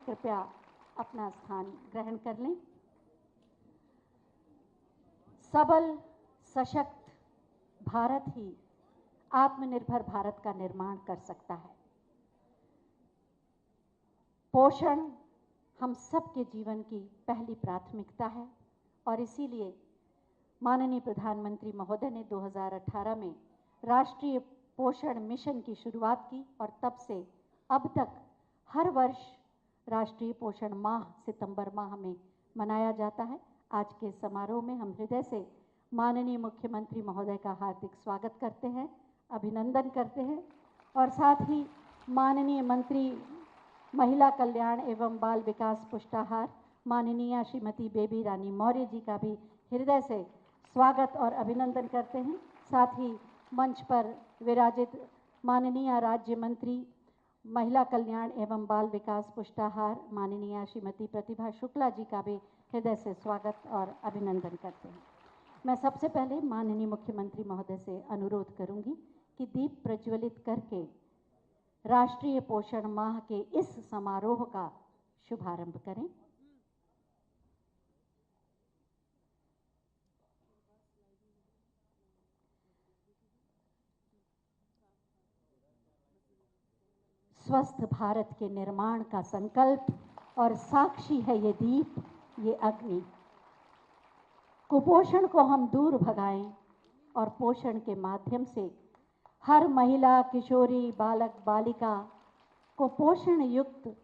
कृपया अपना स्थान ग्रहण कर लें। सबल सशक्त भारत ही आत्मनिर्भर भारत का निर्माण कर सकता है। पोषण हम सबके जीवन की पहली प्राथमिकता है और इसीलिए माननीय प्रधानमंत्री महोदय ने 2018 में राष्ट्रीय पोषण मिशन की शुरुआत की और तब से अब तक हर वर्ष राष्ट्रीय पोषण माह सितंबर माह में मनाया जाता है। आज के समारोह में हम हृदय से माननीय मुख्यमंत्री महोदय का हार्दिक स्वागत करते हैं, अभिनंदन करते हैं और साथ ही माननीय मंत्री महिला कल्याण एवं बाल विकास पुष्टाहार माननीय श्रीमती बेबी रानी मौर्य जी का भी हृदय से स्वागत और अभिनंदन करते हैं। साथ ही मंच पर विराजित माननीय राज्य मंत्री महिला कल्याण एवं बाल विकास पुष्टाहार माननीय श्रीमती प्रतिभा शुक्ला जी का भी हृदय से स्वागत और अभिनंदन करते हैं। मैं सबसे पहले माननीय मुख्यमंत्री महोदय से अनुरोध करूंगी कि दीप प्रज्वलित करके राष्ट्रीय पोषण माह के इस समारोह का शुभारंभ करें। स्वस्थ भारत के निर्माण का संकल्प और साक्षी है ये दीप, ये अग्नि। कुपोषण को हम दूर भगाएं और पोषण के माध्यम से हर महिला, किशोरी, बालक, बालिका को पोषण युक्त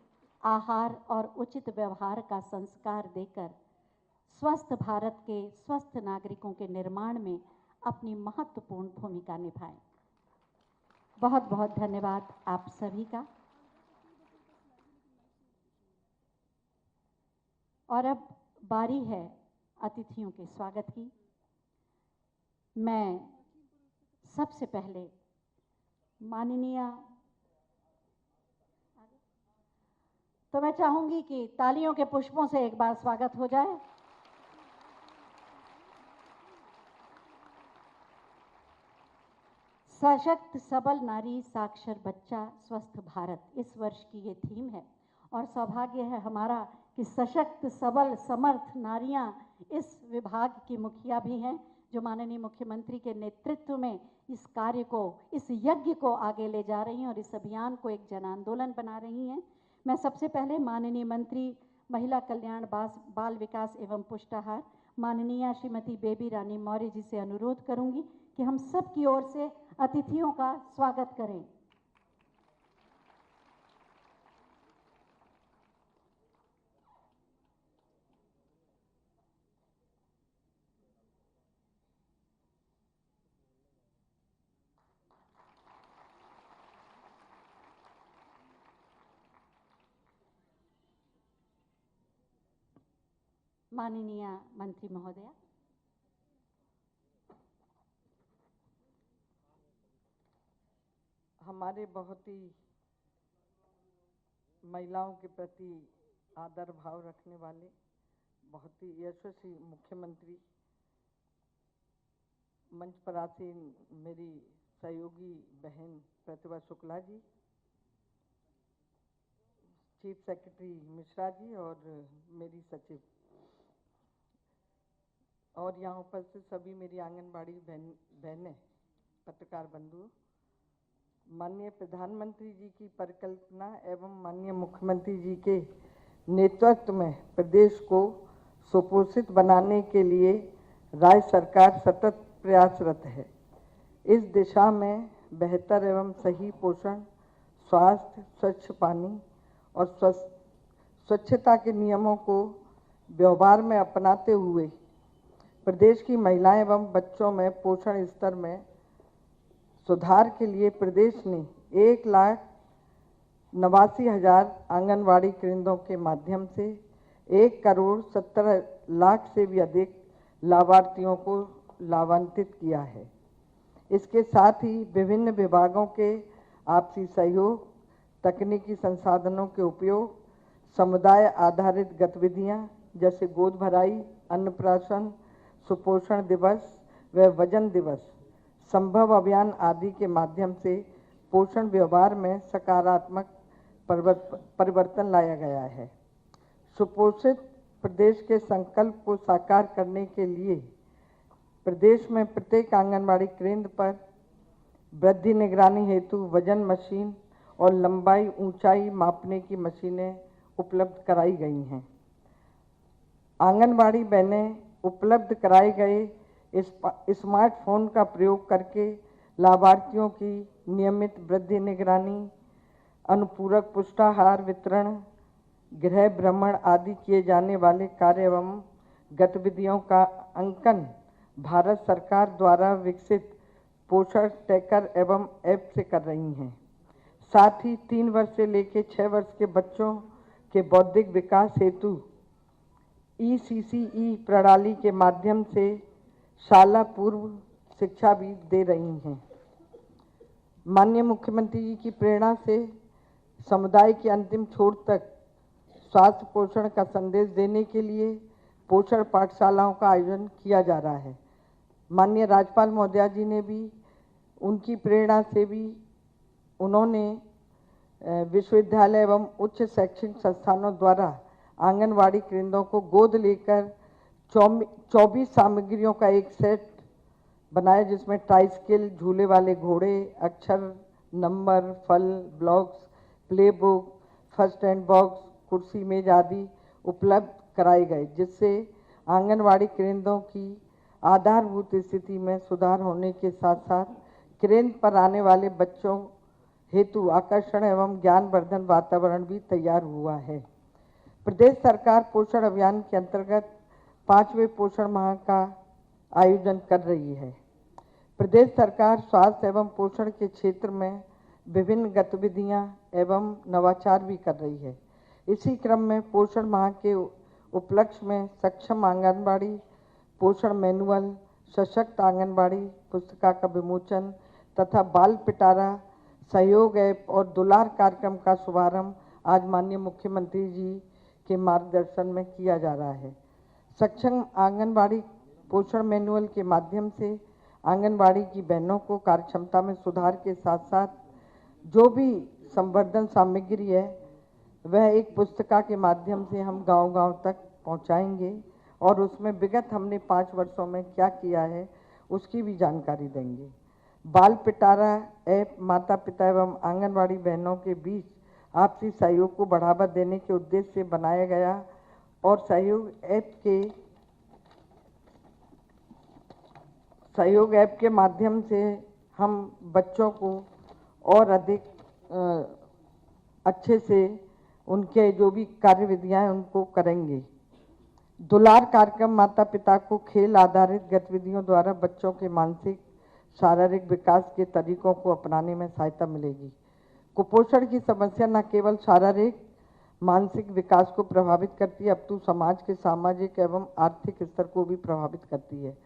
आहार और उचित व्यवहार का संस्कार देकर स्वस्थ भारत के स्वस्थ नागरिकों के निर्माण में अपनी महत्वपूर्ण भूमिका निभाएं। बहुत बहुत धन्यवाद आप सभी का। और अब बारी है अतिथियों के स्वागत की। मैं सबसे पहले तो मैं चाहूंगी कि तालियों के पुष्पों से एक बार स्वागत हो जाए। सशक्त सबल नारी साक्षर बच्चा स्वस्थ भारत इस वर्ष की ये थीम है और सौभाग्य है हमारा कि सशक्त सबल समर्थ नारियां इस विभाग की मुखिया भी हैं जो माननीय मुख्यमंत्री के नेतृत्व में इस कार्य को, इस यज्ञ को आगे ले जा रही हैं और इस अभियान को एक जन आंदोलन बना रही हैं। मैं सबसे पहले माननीय मंत्री महिला कल्याण बाल विकास एवं पुष्टाहार माननीय श्रीमती बेबी रानी मौर्य जी से अनुरोध करूंगी कि हम सब की ओर से अतिथियों का स्वागत करें। माननीय मंत्री महोदया, हमारे बहुत ही महिलाओं के प्रति आदर भाव रखने वाले बहुत ही यशस्वी मुख्यमंत्री, मंच पर आसीन मेरी सहयोगी बहन प्रतिभा शुक्ला जी, चीफ सेक्रेटरी मिश्रा जी और मेरी सचिव और यहाँ उपस्थित सभी मेरी आंगनबाड़ी बहनें, पत्रकार बंधु, माननीय प्रधानमंत्री जी की परिकल्पना एवं माननीय मुख्यमंत्री जी के नेतृत्व में प्रदेश को सुपोषित बनाने के लिए राज्य सरकार सतत प्रयासरत है। इस दिशा में बेहतर एवं सही पोषण, स्वास्थ्य, स्वच्छ पानी और स्वच्छता के नियमों को व्यवहार में अपनाते हुए प्रदेश की महिलाएं एवं बच्चों में पोषण स्तर में सुधार के लिए प्रदेश ने 1,89,000 आंगनवाड़ी केंद्रों के माध्यम से 1,70,00,000 से भी अधिक लाभार्थियों को लाभान्वित किया है। इसके साथ ही विभिन्न विभागों के आपसी सहयोग, तकनीकी संसाधनों के उपयोग, समुदाय आधारित गतिविधियां जैसे गोद भराई, अन्नप्राशन, सुपोषण दिवस व वजन दिवस, संभव अभियान आदि के माध्यम से पोषण व्यवहार में सकारात्मक परिवर्तन लाया गया है। सुपोषित प्रदेश के संकल्प को साकार करने के लिए प्रदेश में प्रत्येक आंगनबाड़ी केंद्र पर वृद्धि निगरानी हेतु वजन मशीन और लंबाई ऊंचाई मापने की मशीनें उपलब्ध कराई गई हैं। आंगनबाड़ी बहनें उपलब्ध कराए गए स्मार्टफोन का प्रयोग करके लाभार्थियों की नियमित वृद्धि निगरानी, अनुपूरक पुष्टाहार वितरण, गृह भ्रमण आदि किए जाने वाले कार्य एवं गतिविधियों का अंकन भारत सरकार द्वारा विकसित पोषण ट्रैकर एवं ऐप से कर रही हैं। साथ ही 3 वर्ष से लेकर 6 वर्ष के बच्चों के बौद्धिक विकास हेतु ECCE प्रणाली के माध्यम से शाला पूर्व शिक्षा भी दे रही हैं। माननीय मुख्यमंत्री जी की प्रेरणा से समुदाय के अंतिम छोर तक स्वास्थ्य पोषण का संदेश देने के लिए पोषण पाठशालाओं का आयोजन किया जा रहा है। माननीय राज्यपाल महोदया जी ने भी उनकी प्रेरणा से भी उन्होंने विश्वविद्यालय एवं उच्च शैक्षणिक संस्थानों द्वारा आंगनवाड़ी केंद्रों को गोद लेकर 24 सामग्रियों का एक सेट बनाया, जिसमें ट्राइस्किल, झूले वाले घोड़े, अक्षर, नंबर, फल, blocks, play book, first aid box, कुर्सी मेज आदि उपलब्ध कराए गए, जिससे आंगनवाड़ी केंद्रों की आधारभूत स्थिति में सुधार होने के साथ साथ केंद्र पर आने वाले बच्चों हेतु आकर्षण एवं ज्ञानवर्धन वातावरण भी तैयार हुआ है। प्रदेश सरकार पोषण अभियान के अंतर्गत 5वें पोषण माह का आयोजन कर रही है। प्रदेश सरकार स्वास्थ्य एवं पोषण के क्षेत्र में विभिन्न गतिविधियां एवं नवाचार भी कर रही है। इसी क्रम में पोषण माह के उपलक्ष्य में सक्षम आंगनबाड़ी पोषण मैनुअल, सशक्त आंगनबाड़ी पुस्तिका का विमोचन तथा बाल पिटारा सहयोग ऐप और दुलार कार्यक्रम का शुभारंभ आज माननीय मुख्यमंत्री जी के मार्गदर्शन में किया जा रहा है। सक्षम आंगनबाड़ी पोषण मैनुअल के माध्यम से आंगनबाड़ी की बहनों को कार्यक्षमता में सुधार के साथ साथ जो भी संवर्धन सामग्री है वह एक पुस्तिका के माध्यम से हम गांव-गांव तक पहुंचाएंगे और उसमें विगत हमने 5 वर्षों में क्या किया है उसकी भी जानकारी देंगे। बाल पिटारा ऐप माता पिता एवं आंगनबाड़ी बहनों के बीच आपसी सहयोग को बढ़ावा देने के उद्देश्य से बनाया गया और सहयोग ऐप के माध्यम से हम बच्चों को और अधिक अच्छे से उनके जो भी कार्यविधियां हैं उनको करेंगे। दुलार कार्यक्रम माता पिता को खेल आधारित गतिविधियों द्वारा बच्चों के मानसिक शारीरिक विकास के तरीकों को अपनाने में सहायता मिलेगी। कुपोषण की समस्या न केवल शारीरिक मानसिक विकास को प्रभावित करती है, अपितु समाज के सामाजिक एवं आर्थिक स्तर को भी प्रभावित करती है।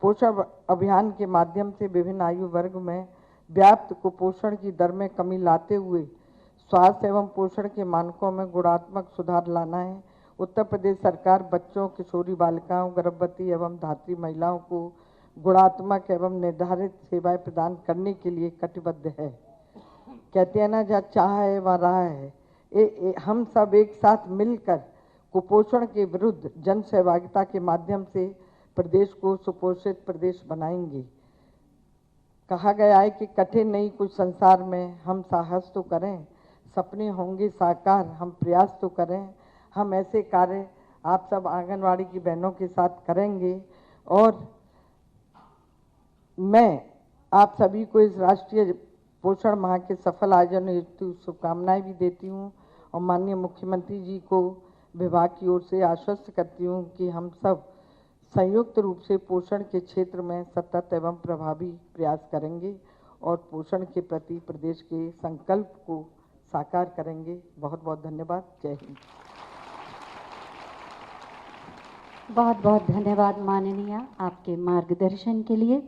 पोषण अभियान के माध्यम से विभिन्न आयु वर्ग में व्याप्त कुपोषण की दर में कमी लाते हुए स्वास्थ्य एवं पोषण के मानकों में गुणात्मक सुधार लाना है। उत्तर प्रदेश सरकार बच्चों, किशोरी बालिकाओं, गर्भवती एवं धात्री महिलाओं को गुणात्मक एवं निर्धारित सेवाएं प्रदान करने के लिए कटिबद्ध है। कहते हैं ना, जहाँ चाह है वहाँ राह है। हम सब एक साथ मिलकर कुपोषण के विरुद्ध जन सहभागिता के माध्यम से प्रदेश को सुपोषित प्रदेश बनाएंगे। कहा गया है कि कठिन नहीं कुछ संसार में, हम साहस तो करें, सपने होंगे साकार, हम प्रयास तो करें। हम ऐसे कार्य आप सब आंगनवाड़ी की बहनों के साथ करेंगे और मैं आप सभी को इस राष्ट्रीय पोषण माह के सफल आयोजन हेतु शुभकामनाएं भी देती हूं और माननीय मुख्यमंत्री जी को विभाग की ओर से आश्वस्त करती हूं कि हम सब संयुक्त रूप से पोषण के क्षेत्र में सतत एवं प्रभावी प्रयास करेंगे और पोषण के प्रति प्रदेश के संकल्प को साकार करेंगे। बहुत बहुत धन्यवाद। जय हिंद। बहुत बहुत धन्यवाद माननीय, आपके मार्गदर्शन के लिए।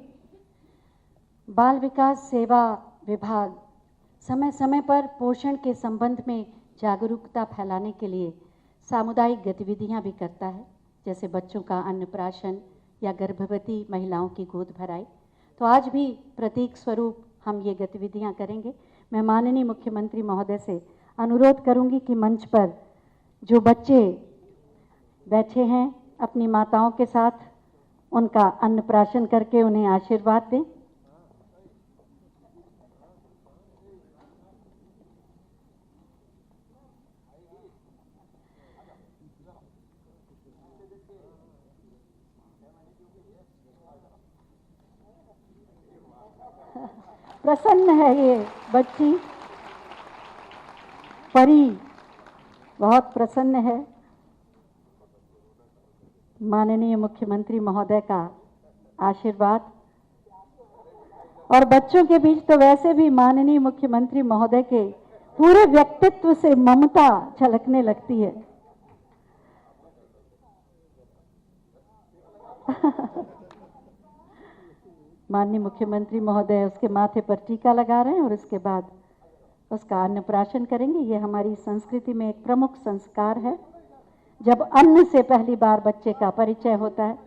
बाल विकास सेवा विभाग समय समय पर पोषण के संबंध में जागरूकता फैलाने के लिए सामुदायिक गतिविधियां भी करता है, जैसे बच्चों का अन्नप्राशन या गर्भवती महिलाओं की गोद भराई। तो आज भी प्रतीक स्वरूप हम ये गतिविधियां करेंगे। मैं माननीय मुख्यमंत्री महोदय से अनुरोध करूंगी कि मंच पर जो बच्चे बैठे हैं अपनी माताओं के साथ उनका अन्नप्राशन करके उन्हें आशीर्वाद दें। प्रसन्न है ये बच्ची परी, बहुत प्रसन्न है। माननीय मुख्यमंत्री महोदय का आशीर्वाद, और बच्चों के बीच तो वैसे भी माननीय मुख्यमंत्री महोदय के पूरे व्यक्तित्व से ममता झलकने लगती है। माननीय मुख्यमंत्री महोदय उसके माथे पर टीका लगा रहे हैं और उसके बाद उसका अन्नप्राशन करेंगे। ये हमारी संस्कृति में एक प्रमुख संस्कार है, जब अन्न से पहली बार बच्चे का परिचय होता है।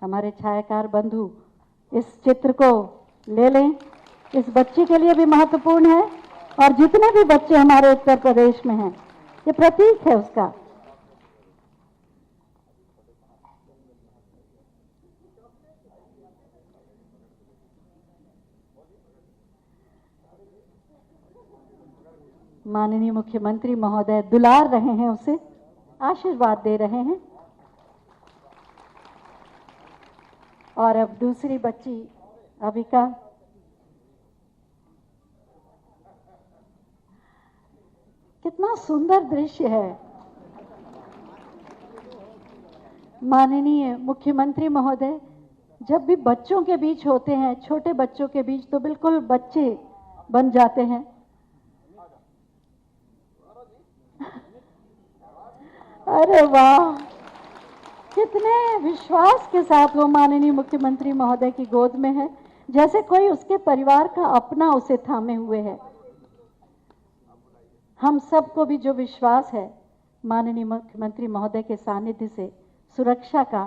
हमारे छायाकार बंधु इस चित्र को ले लें, इस बच्चे के लिए भी महत्वपूर्ण है और जितने भी बच्चे हमारे उत्तर प्रदेश में हैं, ये प्रतीक है उसका। माननीय मुख्यमंत्री महोदय दुलार रहे हैं, उसे आशीर्वाद दे रहे हैं। और अब दूसरी बच्ची अविका, कितना सुंदर दृश्य है। माननीय मुख्यमंत्री महोदय जब भी बच्चों के बीच होते हैं, छोटे बच्चों के बीच, तो बिल्कुल बच्चे बन जाते हैं। अरे वाह, कितने विश्वास के साथ वो माननीय मुख्यमंत्री महोदय की गोद में है, जैसे कोई उसके परिवार का अपना उसे थामे हुए है। हम सबको भी जो विश्वास है माननीय मुख्यमंत्री महोदय के सानिध्य से सुरक्षा का,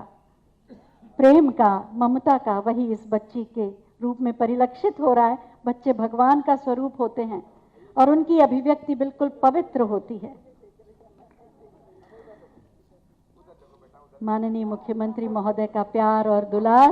प्रेम का, ममता का, वही इस बच्ची के रूप में परिलक्षित हो रहा है। बच्चे भगवान का स्वरूप होते हैं और उनकी अभिव्यक्ति बिल्कुल पवित्र होती है। माननीय मुख्यमंत्री महोदय का प्यार और दुलार।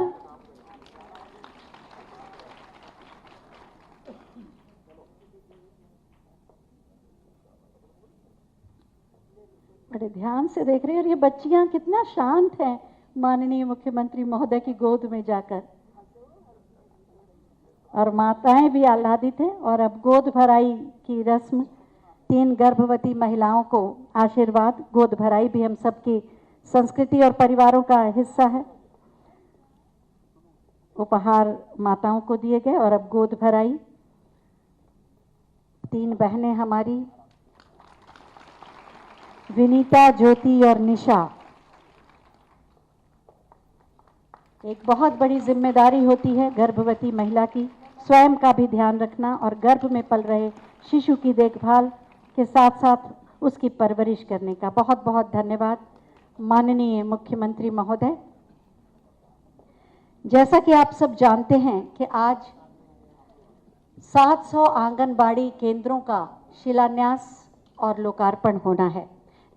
बड़े ध्यान से देख रहे हैं और ये बच्चियां कितना शांत हैं माननीय मुख्यमंत्री महोदय की गोद में जाकर, और माताएं भी आह्लादित हैं। और अब गोद भराई की रस्म, 3 गर्भवती महिलाओं को आशीर्वाद। गोद भराई भी हम सबकी संस्कृति और परिवारों का हिस्सा है। उपहार माताओं को दिए गए और अब गोद भराई। 3 बहनें हमारी, विनीता, ज्योति और निशा। एक बहुत बड़ी जिम्मेदारी होती है गर्भवती महिला की, स्वयं का भी ध्यान रखना और गर्भ में पल रहे शिशु की देखभाल के साथ साथ उसकी परवरिश करने का। बहुत बहुत धन्यवाद माननीय मुख्यमंत्री महोदय। जैसा कि आप सब जानते हैं कि आज 700 आंगनबाड़ी केंद्रों का शिलान्यास और लोकार्पण होना है,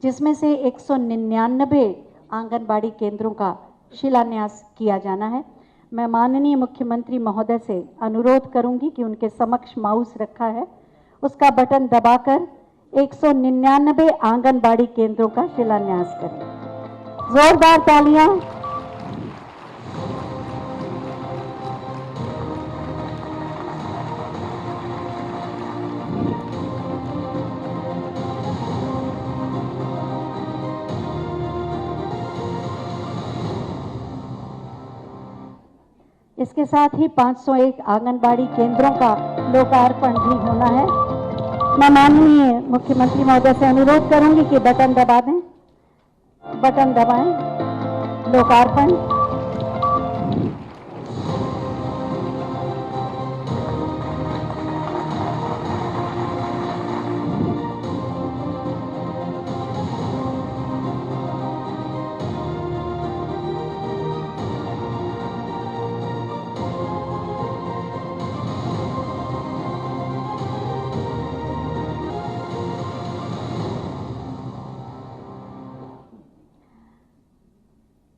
जिसमें से 199 आंगनबाड़ी केंद्रों का शिलान्यास किया जाना है। मैं माननीय मुख्यमंत्री महोदय से अनुरोध करूंगी कि उनके समक्ष माउस रखा है, उसका बटन दबाकर 199 आंगनबाड़ी केंद्रों का शिलान्यास करें। जोरदार तालियां। इसके साथ ही 501 आंगनबाड़ी केंद्रों का लोकार्पण भी होना है। मैं माननीय मुख्यमंत्री महोदय से अनुरोध करूंगी कि बटन दबा दें, बटन दबाएं। लोकार्पण।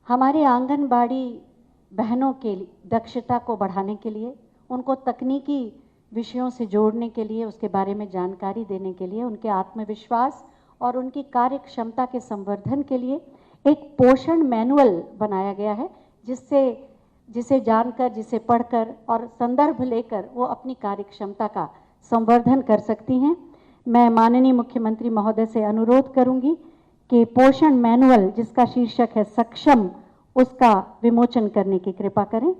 हमारे आंगनबाड़ी बहनों के दक्षता को बढ़ाने के लिए, उनको तकनीकी विषयों से जोड़ने के लिए, उसके बारे में जानकारी देने के लिए, उनके आत्मविश्वास और उनकी कार्य क्षमता के संवर्धन के लिए एक पोषण मैनुअल बनाया गया है, जिसे जानकर, जिसे पढ़कर और संदर्भ लेकर वो अपनी कार्य क्षमता का संवर्धन कर सकती हैं। मैं माननीय मुख्यमंत्री महोदय से अनुरोध करूंगी कि पोषण मैनुअल, जिसका शीर्षक है सक्षम, उसका विमोचन करने की कृपा करें।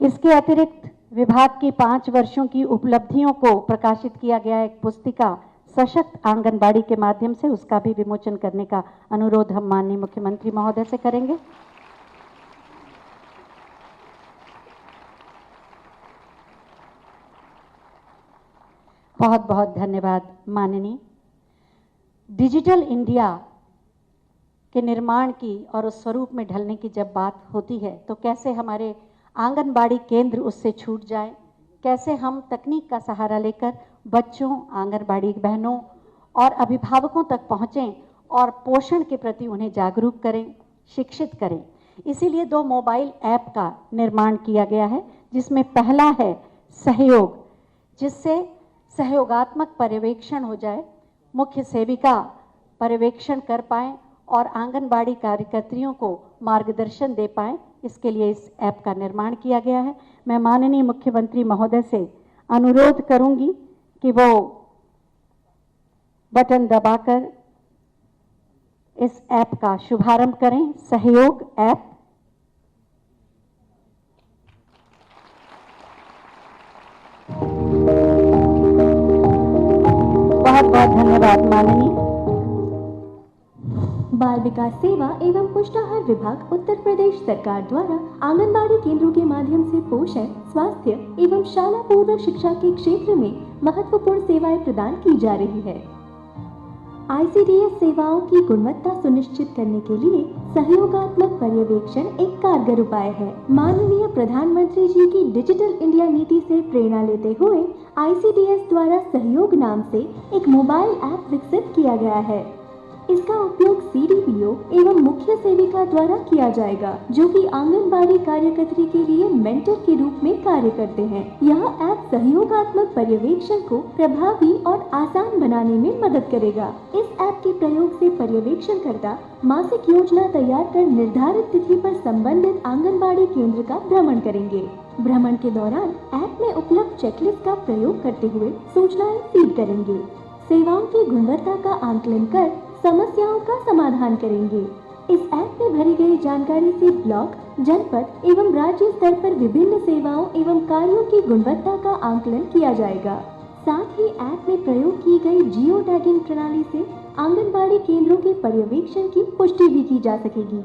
इसके अतिरिक्त विभाग की 5 वर्षों की उपलब्धियों को प्रकाशित किया गया एक पुस्तिका सशक्त आंगनबाड़ी के माध्यम से, उसका भी विमोचन करने का अनुरोध हम माननीय मुख्यमंत्री महोदय से करेंगे। बहुत बहुत धन्यवाद माननीय। डिजिटल इंडिया के निर्माण की और उस स्वरूप में ढलने की जब बात होती है तो कैसे हमारे आंगनबाड़ी केंद्र उससे छूट जाए, कैसे हम तकनीक का सहारा लेकर बच्चों, आंगनबाड़ी बहनों और अभिभावकों तक पहुँचें और पोषण के प्रति उन्हें जागरूक करें, शिक्षित करें। इसीलिए 2 मोबाइल ऐप का निर्माण किया गया है, जिसमें पहला है सहयोग, जिससे सहयोगात्मक पर्यवेक्षण हो जाए, मुख्य सेविका पर्यवेक्षण कर पाएं और आंगनबाड़ी कार्यकर्त्रियों को मार्गदर्शन दे पाएं। इसके लिए इस ऐप का निर्माण किया गया है। मैं माननीय मुख्यमंत्री महोदय से अनुरोध करूंगी कि वो बटन दबाकर इस ऐप का शुभारंभ करें, सहयोग ऐप। बहुत बहुत धन्यवाद माननीय। बाल विकास सेवा एवं पुष्टाहार विभाग उत्तर प्रदेश सरकार द्वारा आंगनबाड़ी केंद्रों के माध्यम से पोषण, स्वास्थ्य एवं शाला पूर्व शिक्षा के क्षेत्र में महत्वपूर्ण सेवाएं प्रदान की जा रही है। ICDS सेवाओं की गुणवत्ता सुनिश्चित करने के लिए सहयोगात्मक पर्यवेक्षण एक कारगर उपाय है। माननीय प्रधानमंत्री जी की डिजिटल इंडिया नीति से प्रेरणा लेते हुए ICDS द्वारा सहयोग नाम से एक मोबाइल ऐप विकसित किया गया है। इसका उपयोग CDPO एवं मुख्य सेविका द्वारा किया जाएगा, जो कि आंगनबाड़ी कार्यकर्त्री के लिए मेंटर के रूप में कार्य करते हैं। यह ऐप सहयोगात्मक पर्यवेक्षण को प्रभावी और आसान बनाने में मदद करेगा। इस ऐप के प्रयोग से पर्यवेक्षणकर्ता मासिक योजना तैयार कर निर्धारित तिथि पर संबंधित आंगनबाड़ी केंद्र का भ्रमण करेंगे। भ्रमण के दौरान ऐप में उपलब्ध चेकलिस्ट का प्रयोग करते हुए सूचनाएं फीड करेंगे। सेवाओं की गुणवत्ता का आंकलन कर समस्याओं का समाधान करेंगे। इस ऐप में भरी गई जानकारी से ब्लॉक, जनपद एवं राज्य स्तर पर विभिन्न सेवाओं एवं कार्यों की गुणवत्ता का आंकलन किया जाएगा। साथ ही ऐप में प्रयोग की गई जियो टैगिंग प्रणाली से आंगनबाड़ी केंद्रों के पर्यवेक्षण की पुष्टि भी की जा सकेगी।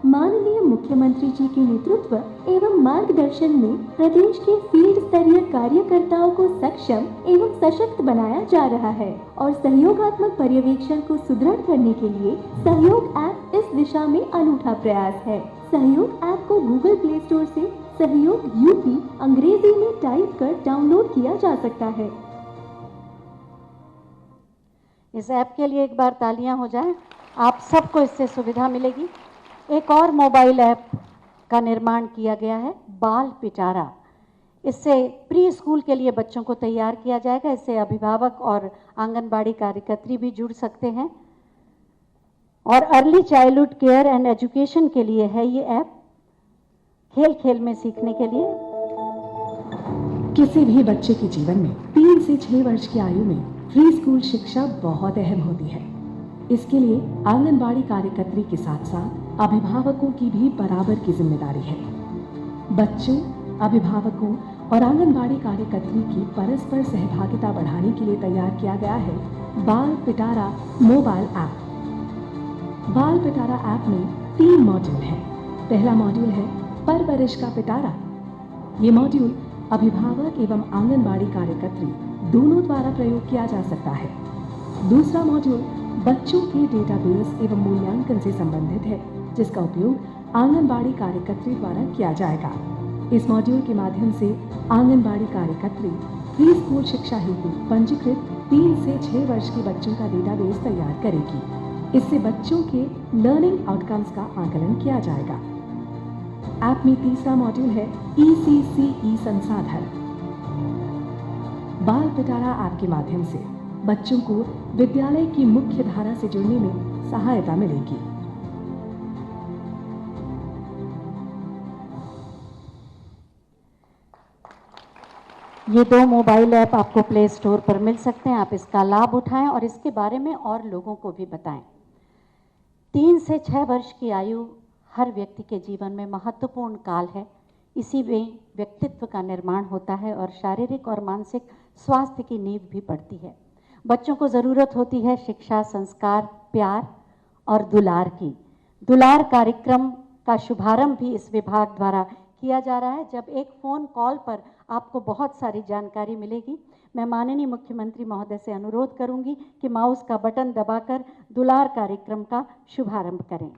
माननीय मुख्यमंत्री जी के नेतृत्व एवं मार्गदर्शन में प्रदेश के फील्ड स्तरीय कार्यकर्ताओं को सक्षम एवं सशक्त बनाया जा रहा है और सहयोगात्मक पर्यवेक्षण को सुदृढ़ करने के लिए सहयोग ऐप इस दिशा में अनूठा प्रयास है। सहयोग ऐप को गूगल प्ले स्टोर से सहयोग UP अंग्रेजी में टाइप कर डाउनलोड किया जा सकता है। इस ऐप के लिए एक बार तालियां हो जाएं। आप सबको इससे सुविधा मिलेगी। एक और मोबाइल ऐप का निर्माण किया गया है, बाल पिटारा। इससे प्री स्कूल के लिए बच्चों को तैयार किया जाएगा। इससे अभिभावक और आंगनबाड़ी कार्यकर्त्री भी जुड़ सकते हैं और early childhood care and education के लिए है ये ऐप, खेल खेल में सीखने के लिए। किसी भी बच्चे के जीवन में 3 से 6 वर्ष की आयु में प्री स्कूल शिक्षा बहुत अहम होती है। इसके लिए आंगनबाड़ी कार्यकर्त्री के साथ साथ अभिभावकों की भी बराबर की जिम्मेदारी है। बच्चों, अभिभावकों और आंगनबाड़ी कार्यकर्त्री की परस्पर सहभागिता बढ़ाने के लिए तैयार किया गया है बाल पिटारा मोबाइल ऐप। बाल पिटारा ऐप में 3 मॉड्यूल हैं। पहला मॉड्यूल है परवरिश का पिटारा। ये मॉड्यूल अभिभावक एवं आंगनबाड़ी कार्यकर्त्री दोनों द्वारा प्रयोग किया जा सकता है। दूसरा मॉड्यूल बच्चों के डेटाबेस एवं मूल्यांकन से संबंधित है, जिसका उपयोग आंगनबाड़ी कार्यकर्त्री द्वारा किया जाएगा। इस मॉड्यूल के माध्यम से आंगनबाड़ी कार्यकर्त्री प्री स्कूल शिक्षा हेतु पंजीकृत 3 से 6 वर्ष के बच्चों का डेटाबेस तैयार करेगी। इससे बच्चों के लर्निंग आउटकम्स का आकलन किया जाएगा। ऐप में तीसरा मॉड्यूल है ECCE संसाधन। बाल पिटारा ऐप के माध्यम से बच्चों को विद्यालय की मुख्य धारा से जुड़ने में सहायता मिलेगी। ये 2 मोबाइल ऐप आपको प्ले स्टोर पर मिल सकते हैं। आप इसका लाभ उठाएं और इसके बारे में और लोगों को भी बताएं। 3 से 6 वर्ष की आयु हर व्यक्ति के जीवन में महत्वपूर्ण काल है। इसी में व्यक्तित्व का निर्माण होता है और शारीरिक और मानसिक स्वास्थ्य की नींव भी पड़ती है। बच्चों को ज़रूरत होती है शिक्षा, संस्कार, प्यार और दुलार की। दुलार कार्यक्रम का शुभारंभ भी इस विभाग द्वारा किया जा रहा है। जब एक फ़ोन कॉल पर आपको बहुत सारी जानकारी मिलेगी, मैं माननीय मुख्यमंत्री महोदय से अनुरोध करूंगी कि माउस का बटन दबाकर दुलार कार्यक्रम का शुभारंभ करें।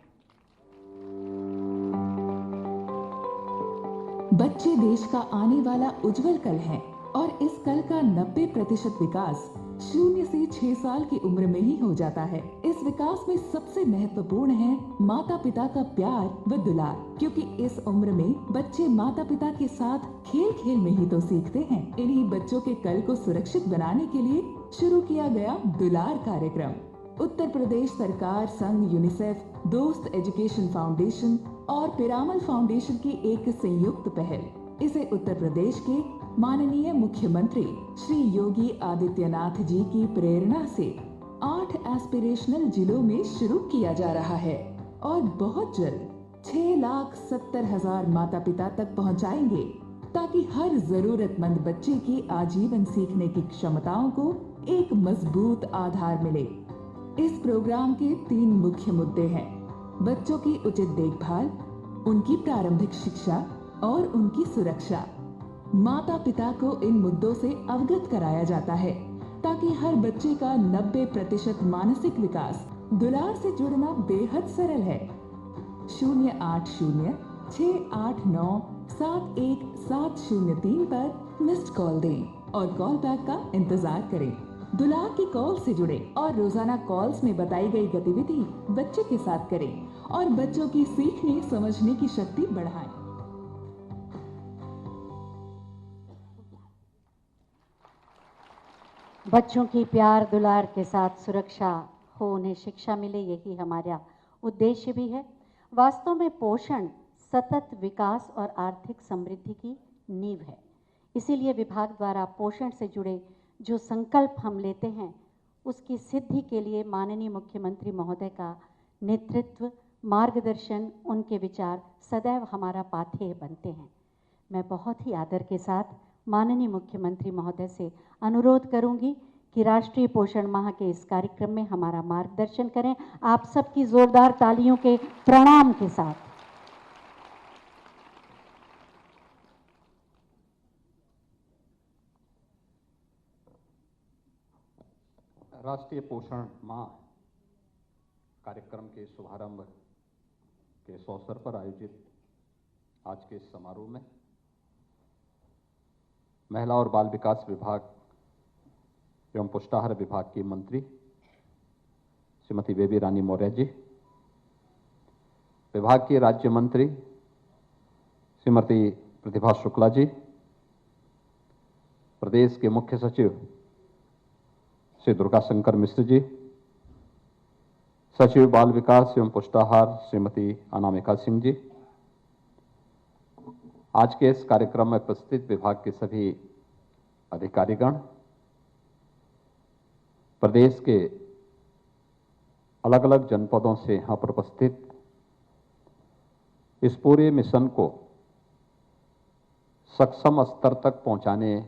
बच्चे देश का आने वाला उज्जवल कल हैं और इस कल का 90% विकास 0 से 6 साल की उम्र में ही हो जाता है। इस विकास में सबसे महत्वपूर्ण है माता पिता का प्यार व दुलार, क्योंकि इस उम्र में बच्चे माता पिता के साथ खेल खेल में ही तो सीखते हैं। इन्हीं बच्चों के कल को सुरक्षित बनाने के लिए शुरू किया गया दुलार कार्यक्रम। उत्तर प्रदेश सरकार संघ यूनिसेफ, दोस्त एजुकेशन फाउंडेशन और पिरामल फाउंडेशन की एक संयुक्त पहल। इसे उत्तर प्रदेश के माननीय मुख्यमंत्री श्री योगी आदित्यनाथ जी की प्रेरणा से 8 एस्पिरेशनल जिलों में शुरू किया जा रहा है और बहुत जल्द 6,70,000 माता पिता तक पहुंचाएंगे, ताकि हर जरूरतमंद बच्चे की आजीवन सीखने की क्षमताओं को एक मजबूत आधार मिले। इस प्रोग्राम के 3 मुख्य मुद्दे हैं: बच्चों की उचित देखभाल, उनकी प्रारंभिक शिक्षा और उनकी सुरक्षा। माता पिता को इन मुद्दों से अवगत कराया जाता है ताकि हर बच्चे का 90% मानसिक विकास दुलार से जुड़ना बेहद सरल है। 080-689-71703 पर मिस्ड कॉल दें और कॉल बैक का इंतजार करें। दुलार की कॉल से जुड़े और रोजाना कॉल्स में बताई गई गतिविधि बच्चे के साथ करें और बच्चों की सीखने समझने की शक्ति बढ़ाएं। बच्चों की प्यार दुलार के साथ सुरक्षा हो, उन्हें शिक्षा मिले, यही हमारा उद्देश्य भी है। वास्तव में पोषण सतत विकास और आर्थिक समृद्धि की नींव है। इसीलिए विभाग द्वारा पोषण से जुड़े जो संकल्प हम लेते हैं, उसकी सिद्धि के लिए माननीय मुख्यमंत्री महोदय का नेतृत्व, मार्गदर्शन, उनके विचार सदैव हमारा पाथेय बनते हैं। मैं बहुत ही आदर के साथ माननीय मुख्यमंत्री महोदय से अनुरोध करूंगी कि राष्ट्रीय पोषण माह के इस कार्यक्रम में हमारा मार्गदर्शन करें। आप सबकी जोरदार तालियों के प्रणाम के साथ। राष्ट्रीय पोषण माह कार्यक्रम के शुभारंभ के इस अवसर पर आयोजित आज के इस समारोह में महिला और बाल विकास विभाग एवं पुष्टाहार विभाग की मंत्री श्रीमती बेबी रानी मौर्य जी, विभाग की राज्य मंत्री श्रीमती प्रतिभा शुक्ला जी, प्रदेश के मुख्य सचिव श्री दुर्गा शंकर मिश्र जी, सचिव बाल विकास एवं पुष्टाहार श्रीमती अनामिका सिंह जी, आज के इस कार्यक्रम में उपस्थित विभाग के सभी अधिकारीगण, प्रदेश के अलग अलग जनपदों से यहाँ पर उपस्थित इस पूरे मिशन को सक्षम स्तर तक पहुंचाने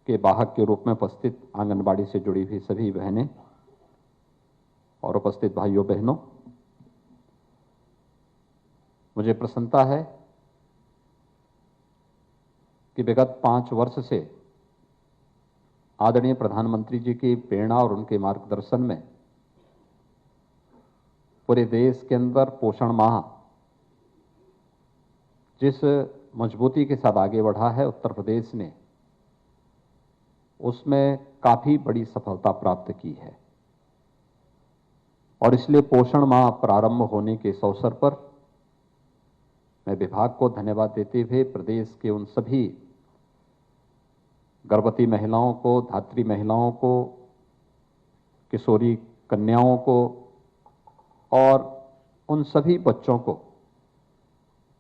के वाहक के रूप में उपस्थित आंगनबाड़ी से जुड़ी हुई सभी बहनें और उपस्थित भाइयों बहनों, मुझे प्रसन्नता है कि विगत 5 वर्ष से आदरणीय प्रधानमंत्री जी की प्रेरणा और उनके मार्गदर्शन में पूरे देश के अंदर पोषण माह जिस मजबूती के साथ आगे बढ़ा है उत्तर प्रदेश ने, उसमें काफी बड़ी सफलता प्राप्त की है। और इसलिए पोषण माह प्रारंभ होने के इस अवसर पर मैं विभाग को धन्यवाद देते हुए प्रदेश के उन सभी गर्भवती महिलाओं को, धात्री महिलाओं को, किशोरी कन्याओं को और उन सभी बच्चों को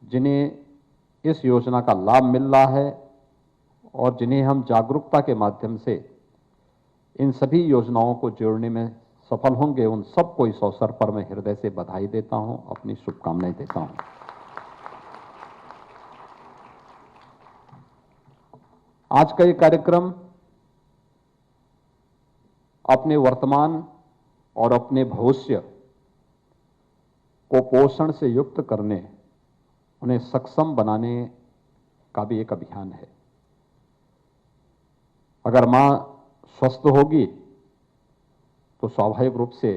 जिन्हें इस योजना का लाभ मिल रहा है और जिन्हें हम जागरूकता के माध्यम से इन सभी योजनाओं को जोड़ने में सफल होंगे, उन सबको इस अवसर पर मैं हृदय से बधाई देता हूं, अपनी शुभकामनाएं देता हूं। आज का ये कार्यक्रम अपने वर्तमान और अपने भविष्य को पोषण से युक्त करने, उन्हें सक्षम बनाने का भी एक अभियान है। अगर मां स्वस्थ होगी तो स्वाभाविक रूप से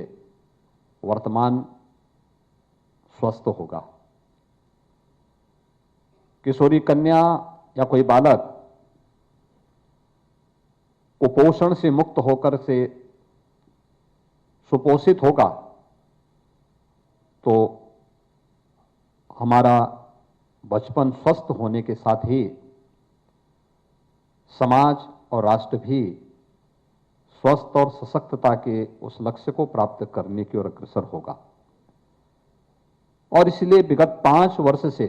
वर्तमान स्वस्थ होगा। किशोरी कन्या या कोई बालक कुपोषण से मुक्त होकर से सुपोषित होगा तो हमारा बचपन स्वस्थ होने के साथ ही समाज और राष्ट्र भी स्वस्थ और सशक्तता के उस लक्ष्य को प्राप्त करने की ओर अग्रसर होगा। और इसलिए विगत 5 वर्ष से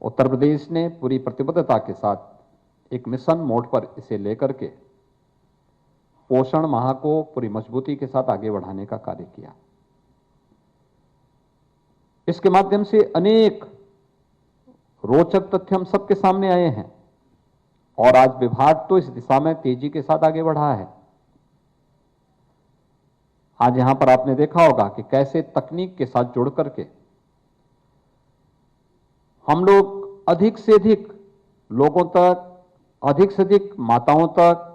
उत्तर प्रदेश ने पूरी प्रतिबद्धता के साथ एक मिशन मोड पर इसे लेकर के पोषण माह को पूरी मजबूती के साथ आगे बढ़ाने का कार्य किया। इसके माध्यम से अनेक रोचक तथ्य हम सबके सामने आए हैं और आज विभाग तो इस दिशा में तेजी के साथ आगे बढ़ा है। आज यहां पर आपने देखा होगा कि कैसे तकनीक के साथ जुड़ करके हम लोग अधिक से अधिक लोगों तक, अधिक से अधिक माताओं तक,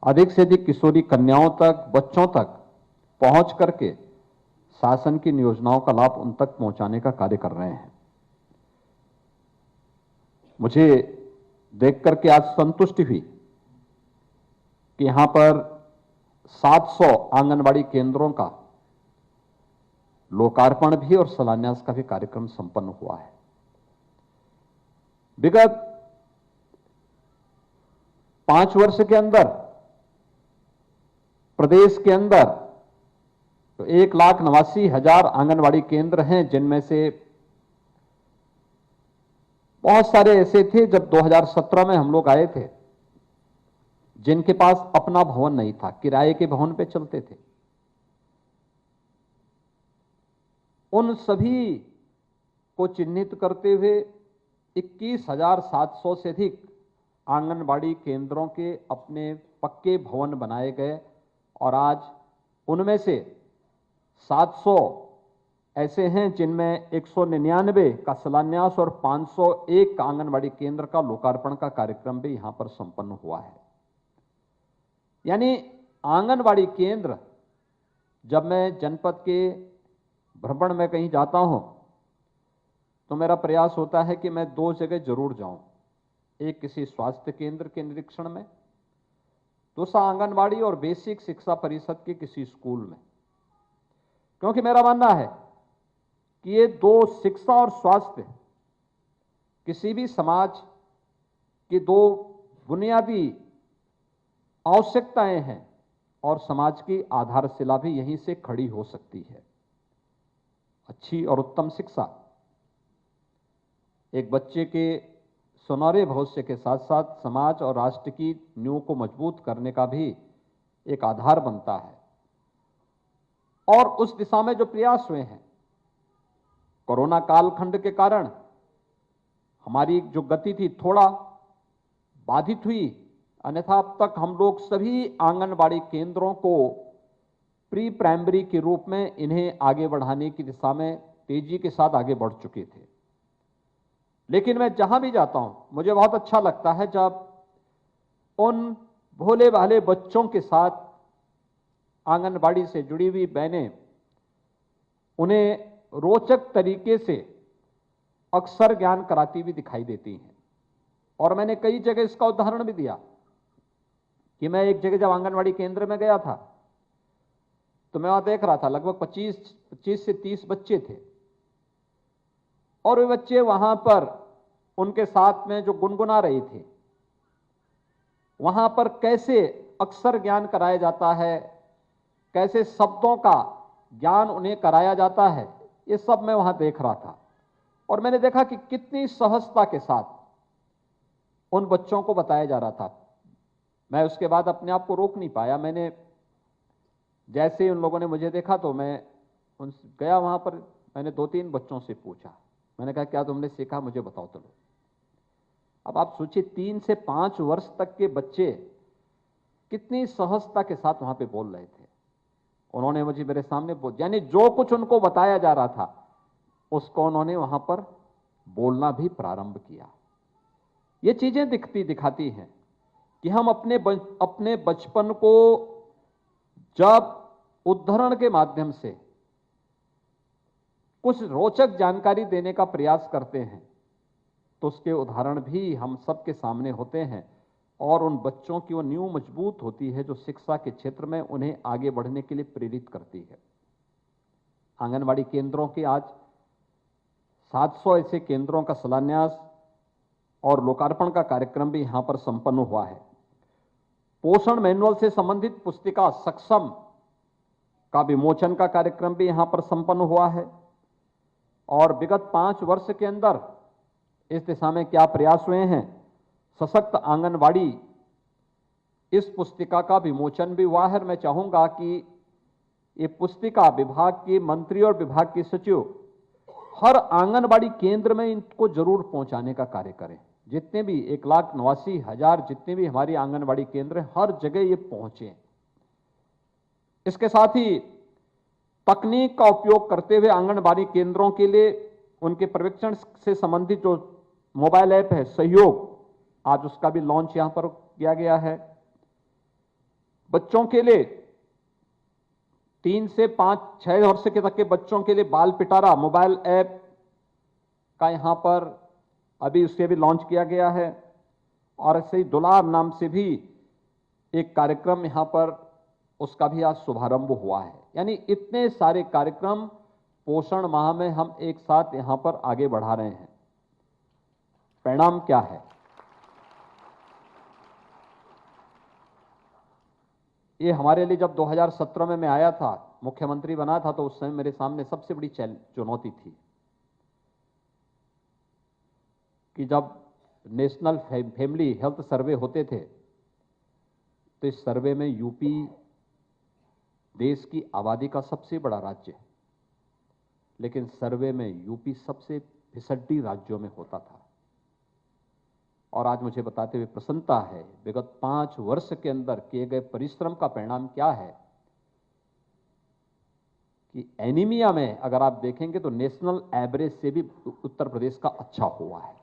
अधिक से अधिक किशोरी कन्याओं तक, बच्चों तक पहुंच करके शासन की योजनाओं का लाभ उन तक पहुंचाने का कार्य कर रहे हैं। मुझे देख करके आज संतुष्टि हुई कि यहां पर 700 आंगनबाड़ी केंद्रों का लोकार्पण भी और शिलान्यास का भी कार्यक्रम संपन्न हुआ है। विगत 5 वर्ष के अंदर प्रदेश के अंदर तो 1,89,000 आंगनबाड़ी केंद्र हैं, जिनमें से बहुत सारे ऐसे थे जब 2017 में हम लोग आए थे जिनके पास अपना भवन नहीं था, किराए के भवन पे चलते थे। उन सभी को चिन्हित करते हुए 21,700 से अधिक आंगनबाड़ी केंद्रों के अपने पक्के भवन बनाए गए और आज उनमें से 700 ऐसे हैं जिनमें 199 का शिलान्यास और 501 आंगनबाड़ी केंद्र का लोकार्पण का कार्यक्रम भी यहां पर संपन्न हुआ है। यानी आंगनबाड़ी केंद्र, जब मैं जनपद के भ्रमण में कहीं जाता हूं तो मेरा प्रयास होता है कि मैं 2 जगह जरूर जाऊं, एक किसी स्वास्थ्य केंद्र के निरीक्षण में, दूसरा आंगनबाड़ी और बेसिक शिक्षा परिषद के किसी स्कूल में, क्योंकि मेरा मानना है कि ये 2 शिक्षा और स्वास्थ्य किसी भी समाज की 2 बुनियादी आवश्यकताएं हैं और समाज की आधारशिला भी यहीं से खड़ी हो सकती है। अच्छी और उत्तम शिक्षा एक बच्चे के सुनहरे भविष्य के साथ साथ समाज और राष्ट्र की नींव को मजबूत करने का भी एक आधार बनता है। और उस दिशा में जो प्रयास हुए हैं, कोरोना कालखंड के कारण हमारी जो गति थी थोड़ा बाधित हुई, अन्यथा अब तक हम लोग सभी आंगनबाड़ी केंद्रों को प्री प्राइमरी के रूप में इन्हें आगे बढ़ाने की दिशा में तेजी के साथ आगे बढ़ चुके थे। लेकिन मैं जहां भी जाता हूं मुझे बहुत अच्छा लगता है जब उन भोले भाले बच्चों के साथ आंगनबाड़ी से जुड़ी हुई बहनें उन्हें रोचक तरीके से अक्षर ज्ञान कराती हुई दिखाई देती हैं। और मैंने कई जगह इसका उदाहरण भी दिया कि मैं एक जगह जब आंगनवाड़ी केंद्र में गया था तो मैं वहां देख रहा था लगभग 25 से 30 बच्चे थे, और वे बच्चे वहां पर उनके साथ में जो गुनगुना रही थी, वहां पर कैसे अक्षर ज्ञान कराया जाता है, कैसे शब्दों का ज्ञान उन्हें कराया जाता है, ये सब मैं वहां देख रहा था। और मैंने देखा कि कितनी सहजता के साथ उन बच्चों को बताया जा रहा था। मैं उसके बाद अपने आप को रोक नहीं पाया। मैंने जैसे ही उन लोगों ने मुझे देखा तो मैं उनसे गया वहां पर। मैंने 2-3 बच्चों से पूछा, मैंने कहा क्या तुमने सीखा, मुझे बताओ तो लो। अब आप सोचिए 3 से 5 वर्ष तक के बच्चे कितनी सहजता के साथ वहां पे बोल रहे थे। उन्होंने मुझे मेरे सामने यानी जो कुछ उनको बताया जा रहा था उसको उन्होंने वहां पर बोलना भी प्रारंभ किया। ये चीजें दिखाती हैं कि हम अपने बचपन को जब उद्धरण के माध्यम से कुछ रोचक जानकारी देने का प्रयास करते हैं तो उसके उदाहरण भी हम सबके सामने होते हैं, और उन बच्चों की वो नींव मजबूत होती है जो शिक्षा के क्षेत्र में उन्हें आगे बढ़ने के लिए प्रेरित करती है। आंगनवाड़ी केंद्रों के आज 700 ऐसे केंद्रों का शिलान्यास और लोकार्पण का कार्यक्रम भी यहां पर संपन्न हुआ है। पोषण मैनुअल से संबंधित पुस्तिका सक्षम का विमोचन का कार्यक्रम भी यहां पर संपन्न हुआ है। और विगत 5 वर्ष के अंदर इस दिशा में क्या प्रयास हुए हैं, सशक्त आंगनवाड़ी, इस पुस्तिका का विमोचन भी हुआ है। मैं चाहूंगा कि ये पुस्तिका विभाग के मंत्री और विभाग के सचिव हर आंगनवाड़ी केंद्र में इनको जरूर पहुंचाने का कार्य करें। जितने भी 1,89,000 जितने भी हमारी आंगनवाड़ी केंद्र हैं, हर जगह ये पहुंचे। इसके साथ ही तकनीक का उपयोग करते हुए आंगनबाड़ी केंद्रों के लिए उनके पर्यवेक्षण से संबंधित जो मोबाइल ऐप है सहयोग, आज उसका भी लॉन्च यहां पर किया गया है। बच्चों के लिए 3 से 5-6 वर्ष के तक के बच्चों के लिए बाल पिटारा मोबाइल ऐप का यहां पर अभी उसके भी लॉन्च किया गया है। और ऐसे ही दुलार नाम से भी एक कार्यक्रम यहां पर उसका भी आज शुभारंभ हुआ है। यानी इतने सारे कार्यक्रम पोषण माह में हम एक साथ यहां पर आगे बढ़ा रहे हैं। परिणाम क्या है? ये हमारे लिए जब 2017 में मैं आया था, मुख्यमंत्री बना था, तो उस समय मेरे सामने सबसे बड़ी चुनौती थी कि जब नेशनल फैमिली हेल्थ सर्वे होते थे तो इस सर्वे में यूपी देश की आबादी का सबसे बड़ा राज्य है, लेकिन सर्वे में यूपी सबसे फिसड्डी राज्यों में होता था। और आज मुझे बताते हुए प्रसन्नता है, विगत 5 वर्ष के अंदर किए गए परिश्रम का परिणाम क्या है कि एनीमिया में अगर आप देखेंगे तो नेशनल एवरेज से भी उत्तर प्रदेश का अच्छा हुआ है।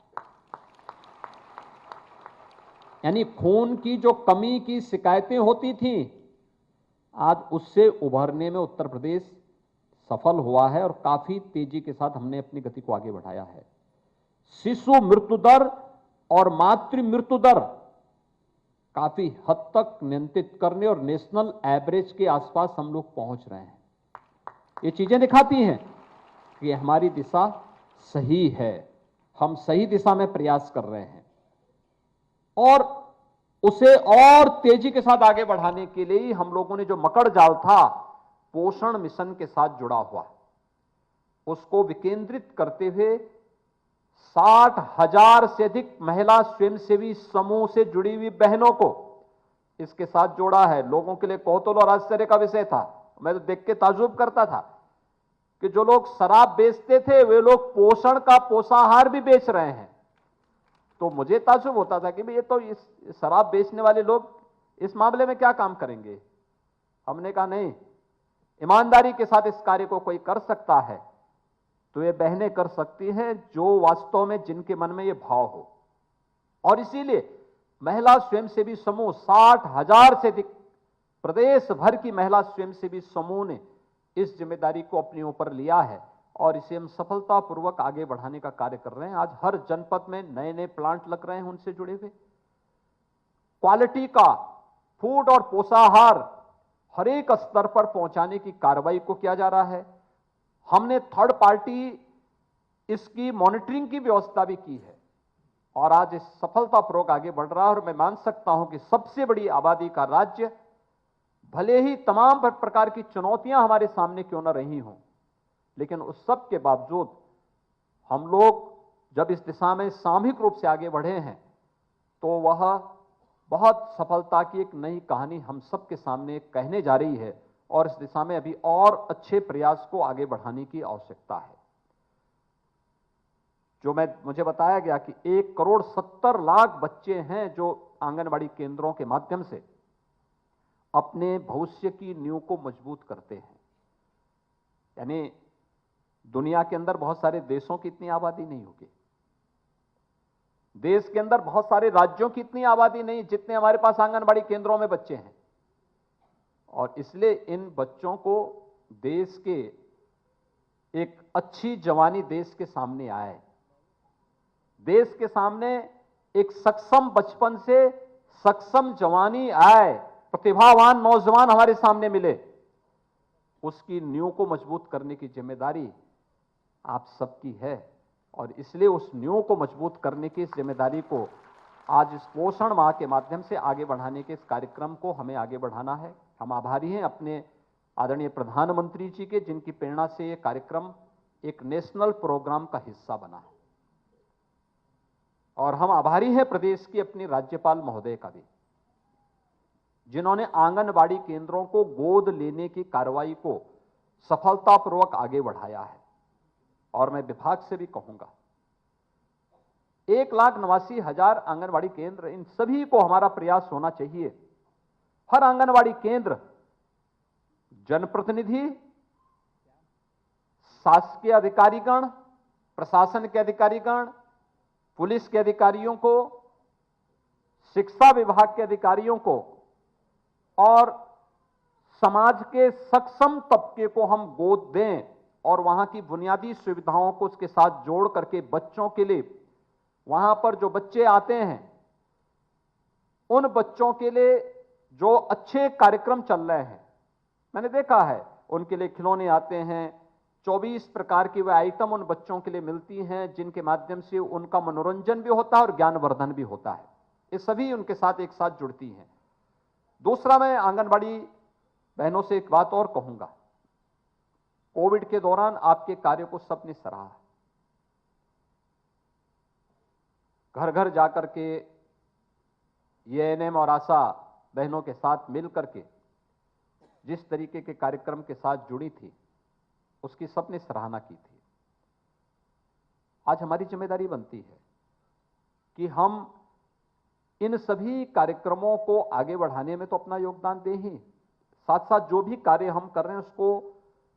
यानी खून की जो कमी की शिकायतें होती थीं, आज उससे उभरने में उत्तर प्रदेश सफल हुआ है और काफी तेजी के साथ हमने अपनी गति को आगे बढ़ाया है। शिशु मृत्यु दर और मातृ मृत्यु दर काफी हद तक नियंत्रित करने और नेशनल एवरेज के आसपास हम लोग पहुंच रहे हैं। ये चीजें दिखाती हैं कि हमारी दिशा सही है, हम सही दिशा में प्रयास कर रहे हैं और उसे और तेजी के साथ आगे बढ़ाने के लिए हम लोगों ने जो मकड़ जाल था पोषण मिशन के साथ जुड़ा हुआ, उसको विकेंद्रित करते हुए 60,000 से अधिक महिला स्वयंसेवी समूह से जुड़ी हुई बहनों को इसके साथ जोड़ा है। लोगों के लिए कौतूहल और आश्चर्य का विषय था। मैं तो देख के ताज्जुब करता था कि जो लोग शराब बेचते थे वे लोग पोषण का पोषाहार भी बेच रहे हैं। तो मुझे ताज्जुब होता था कि ये तो इस शराब बेचने वाले लोग इस मामले में क्या काम करेंगे। हमने कहा नहीं, ईमानदारी के साथ इस कार्य को कोई कर सकता है तो ये बहनें कर सकती हैं जो वास्तव में जिनके मन में ये भाव हो। और इसीलिए महिला स्वयंसेवी समूह 60,000 से अधिक प्रदेश भर की महिला स्वयंसेवी समूह ने इस जिम्मेदारी को अपने ऊपर लिया है और इसे हम सफलतापूर्वक आगे बढ़ाने का कार्य कर रहे हैं। आज हर जनपद में नए नए प्लांट लग रहे हैं उनसे जुड़े हुए। क्वालिटी का फूड और पोषाहार हर एक स्तर पर पहुंचाने की कार्रवाई को किया जा रहा है। हमने थर्ड पार्टी इसकी मॉनिटरिंग की व्यवस्था भी की है और आज इस सफलतापूर्वक आगे बढ़ रहा है। और मैं मान सकता हूं कि सबसे बड़ी आबादी का राज्य, भले ही तमाम प्रकार की चुनौतियां हमारे सामने क्यों न रही हों, लेकिन उस सब के बावजूद हम लोग जब इस दिशा में सामूहिक रूप से आगे बढ़े हैं तो वह बहुत सफलता की एक नई कहानी हम सब के सामने कहने जा रही है और इस दिशा में अभी और अच्छे प्रयास को आगे बढ़ाने की आवश्यकता है। जो मुझे बताया गया कि 1,70,00,000 बच्चे हैं जो आंगनबाड़ी केंद्रों के माध्यम से अपने भविष्य की नींव को मजबूत करते हैं। यानी दुनिया के अंदर बहुत सारे देशों की इतनी आबादी नहीं होगी, देश के अंदर बहुत सारे राज्यों की इतनी आबादी नहीं जितने हमारे पास आंगनबाड़ी केंद्रों में बच्चे हैं। और इसलिए इन बच्चों को देश के एक अच्छी जवानी देश के सामने आए, देश के सामने एक सक्षम बचपन से सक्षम जवानी आए, प्रतिभावान नौजवान हमारे सामने मिले, उसकी नींव को मजबूत करने की जिम्मेदारी आप सबकी है। और इसलिए उस नींव को मजबूत करने की इस जिम्मेदारी को आज इस पोषण माह के माध्यम से आगे बढ़ाने के इस कार्यक्रम को हमें आगे बढ़ाना है। हम आभारी हैं अपने आदरणीय प्रधानमंत्री जी के, जिनकी प्रेरणा से ये कार्यक्रम एक नेशनल प्रोग्राम का हिस्सा बना है। और हम आभारी हैं प्रदेश की अपनी राज्यपाल महोदय का भी, जिन्होंने आंगनबाड़ी केंद्रों को गोद लेने की कार्रवाई को सफलतापूर्वक आगे बढ़ाया है। और मैं विभाग से भी कहूंगा 1,89,000 आंगनबाड़ी केंद्र, इन सभी को हमारा प्रयास होना चाहिए। हर आंगनबाड़ी केंद्र जनप्रतिनिधि, शासकीय अधिकारीगण, प्रशासन के अधिकारीगण, पुलिस के अधिकारियों को, शिक्षा विभाग के अधिकारियों को और समाज के सक्षम तबके को हम गोद दें और वहां की बुनियादी सुविधाओं को उसके साथ जोड़ करके बच्चों के लिए, वहां पर जो बच्चे आते हैं उन बच्चों के लिए जो अच्छे कार्यक्रम चल रहे हैं, मैंने देखा है उनके लिए खिलौने आते हैं, 24 प्रकार की वे आइटम उन बच्चों के लिए मिलती हैं जिनके माध्यम से उनका मनोरंजन भी होता है और ज्ञानवर्धन भी होता है। ये सभी उनके साथ एक साथ जुड़ती हैं। दूसरा, मैं आंगनबाड़ी बहनों से एक बात और कहूंगा, कोविड के दौरान आपके कार्य को सबने सराहा। घर घर जाकर के एएनएम और आशा बहनों के साथ मिलकर के जिस तरीके के कार्यक्रम के साथ जुड़ी थी, उसकी सबने सराहना की थी। आज हमारी जिम्मेदारी बनती है कि हम इन सभी कार्यक्रमों को आगे बढ़ाने में तो अपना योगदान दें ही, साथ साथ जो भी कार्य हम कर रहे हैं उसको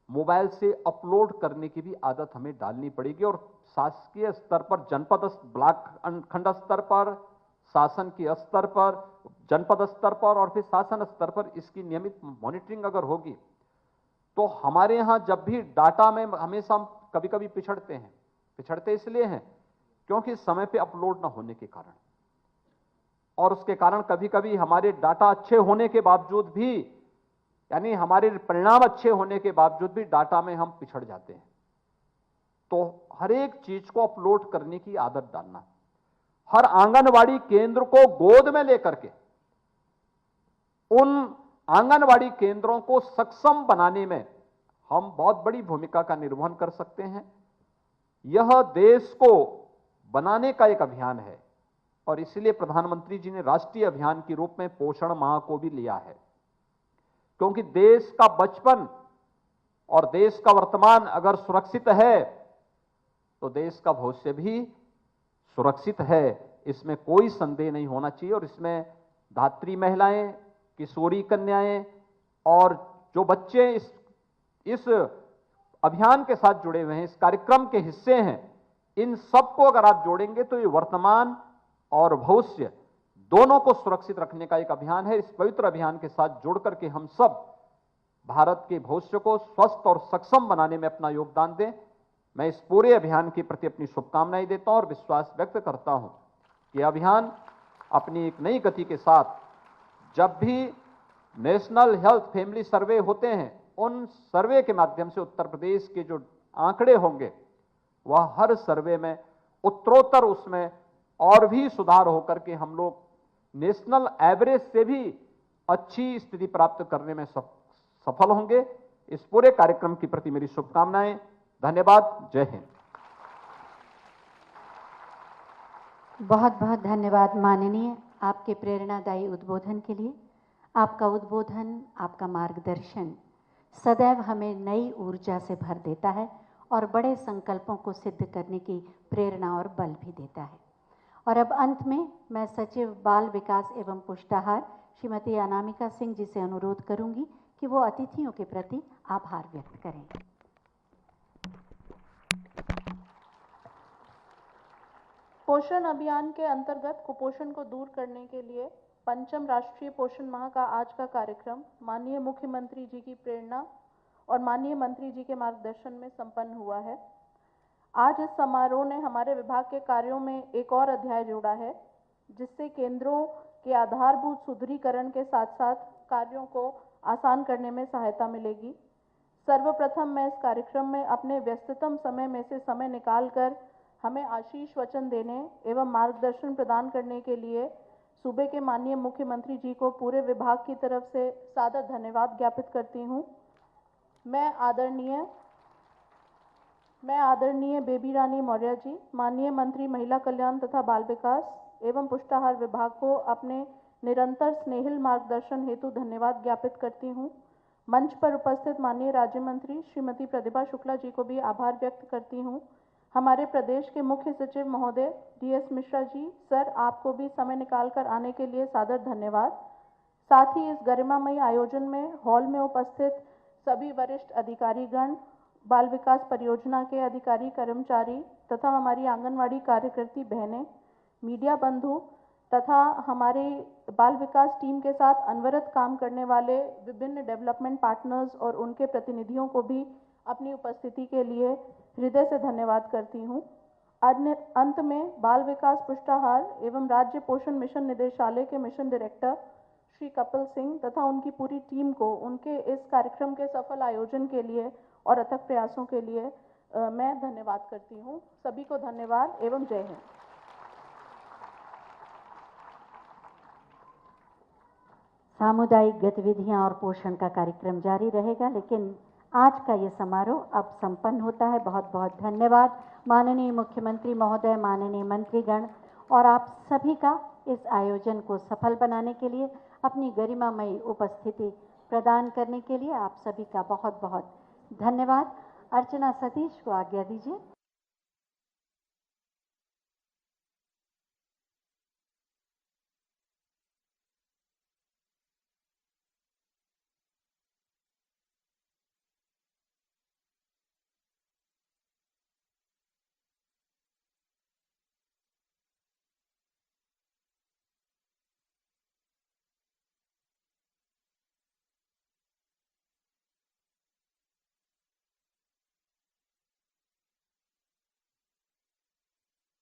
मोबाइल से अपलोड करने की भी आदत हमें डालनी पड़ेगी। और शासकीय स्तर पर, जनपद ब्लॉक खंड स्तर पर, शासन के स्तर पर, जनपद स्तर पर और फिर शासन स्तर पर इसकी नियमित मॉनिटरिंग अगर होगी तो हमारे यहां जब भी डाटा में हमेशा हम कभी कभी पिछड़ते इसलिए हैं क्योंकि समय पे अपलोड ना होने के कारण, और उसके कारण कभी कभी हमारे डाटा अच्छे होने के बावजूद भी, यानी हमारे परिणाम अच्छे होने के बावजूद भी डाटा में हम पिछड़ जाते हैं। तो हर एक चीज को अपलोड करने की आदत डालना, हर आंगनबाड़ी केंद्र को गोद में लेकर के उन आंगनबाड़ी केंद्रों को सक्षम बनाने में हम बहुत बड़ी भूमिका का निर्वहन कर सकते हैं। यह देश को बनाने का एक अभियान है और इसलिए प्रधानमंत्री जी ने राष्ट्रीय अभियान के रूप में पोषण माह को भी लिया है, क्योंकि देश का बचपन और देश का वर्तमान अगर सुरक्षित है तो देश का भविष्य भी सुरक्षित है, इसमें कोई संदेह नहीं होना चाहिए। और इसमें धात्री महिलाएं, किशोरी कन्याएं और जो बच्चे इस अभियान के साथ जुड़े हुए हैं, इस कार्यक्रम के हिस्से हैं, इन सबको अगर आप जोड़ेंगे तो ये वर्तमान और भविष्य दोनों को सुरक्षित रखने का एक अभियान है। इस पवित्र अभियान के साथ जुड़ करके हम सब भारत के भविष्य को स्वस्थ और सक्षम बनाने में अपना योगदान दें, मैं इस पूरे अभियान के प्रति अपनी शुभकामनाएं देता हूं और विश्वास व्यक्त करता हूं कि अभियान अपनी एक नई गति के साथ जब भी नेशनल हेल्थ फैमिली सर्वे होते हैं, उन सर्वे के माध्यम से उत्तर प्रदेश के जो आंकड़े होंगे वह हर सर्वे में उत्तरोत्तर उसमें और भी सुधार होकर के हम लोग नेशनल एवरेज से भी अच्छी स्थिति प्राप्त करने में सफल होंगे। इस पूरे कार्यक्रम के प्रति मेरी शुभकामनाएं। धन्यवाद। जय हिंद। बहुत बहुत धन्यवाद माननीय, आपके प्रेरणादायी उद्बोधन के लिए। आपका उद्बोधन, आपका मार्गदर्शन सदैव हमें नई ऊर्जा से भर देता है और बड़े संकल्पों को सिद्ध करने की प्रेरणा और बल भी देता है। और अब अंत में मैं सचिव बाल विकास एवं पुष्टाहार श्रीमती अनामिका सिंह जी से अनुरोध करूंगी कि वो अतिथियों के प्रति आभार व्यक्त करें। पोषण अभियान के अंतर्गत कुपोषण को दूर करने के लिए 5वां राष्ट्रीय पोषण माह का आज का कार्यक्रम माननीय मुख्यमंत्री जी की प्रेरणा और माननीय मंत्री जी के मार्गदर्शन में संपन्न हुआ है। आज इस समारोह ने हमारे विभाग के कार्यों में एक और अध्याय जोड़ा है, जिससे केंद्रों के आधारभूत सुदृढ़ीकरण के साथ साथ कार्यों को आसान करने में सहायता मिलेगी। सर्वप्रथम मैं इस कार्यक्रम में अपने व्यस्ततम समय में से समय निकालकर हमें आशीष वचन देने एवं मार्गदर्शन प्रदान करने के लिए सूबे के माननीय मुख्यमंत्री जी को पूरे विभाग की तरफ से सादर धन्यवाद ज्ञापित करती हूँ। मैं आदरणीय बेबी रानी मौर्य जी, माननीय मंत्री महिला कल्याण तथा बाल विकास एवं पुष्टाहार विभाग को अपने निरंतर स्नेहिल मार्गदर्शन हेतु धन्यवाद ज्ञापित करती हूँ। मंच पर उपस्थित माननीय राज्य मंत्री श्रीमती प्रतिभा शुक्ला जी को भी आभार व्यक्त करती हूँ। हमारे प्रदेश के मुख्य सचिव महोदय DS मिश्रा जी, सर आपको भी समय निकालकर आने के लिए सादर धन्यवाद। साथ ही इस गरिमामयी आयोजन में हॉल में उपस्थित सभी वरिष्ठ अधिकारीगण, बाल विकास परियोजना के अधिकारी कर्मचारी तथा हमारी आंगनवाड़ी कार्यकर्ती बहनें, मीडिया बंधु तथा हमारे बाल विकास टीम के साथ अनवरत काम करने वाले विभिन्न डेवलपमेंट पार्टनर्स और उनके प्रतिनिधियों को भी अपनी उपस्थिति के लिए हृदय से धन्यवाद करती हूँ। अंत में बाल विकास पुष्टाहार एवं राज्य पोषण मिशन निदेशालय के मिशन डायरेक्टर श्री कपिल सिंह तथा उनकी पूरी टीम को उनके इस कार्यक्रम के सफल आयोजन के लिए और अथक प्रयासों के लिए मैं धन्यवाद करती हूँ। सभी को धन्यवाद एवं जय हिंद। सामुदायिक गतिविधियां और पोषण का कार्यक्रम जारी रहेगा, लेकिन आज का ये समारोह अब संपन्न होता है। बहुत बहुत धन्यवाद माननीय मुख्यमंत्री महोदय, माननीय मंत्रीगण और आप सभी का इस आयोजन को सफल बनाने के लिए, अपनी गरिमामयी उपस्थिति प्रदान करने के लिए आप सभी का बहुत बहुत धन्यवाद। अर्चना सतीश को आज्ञा दीजिए।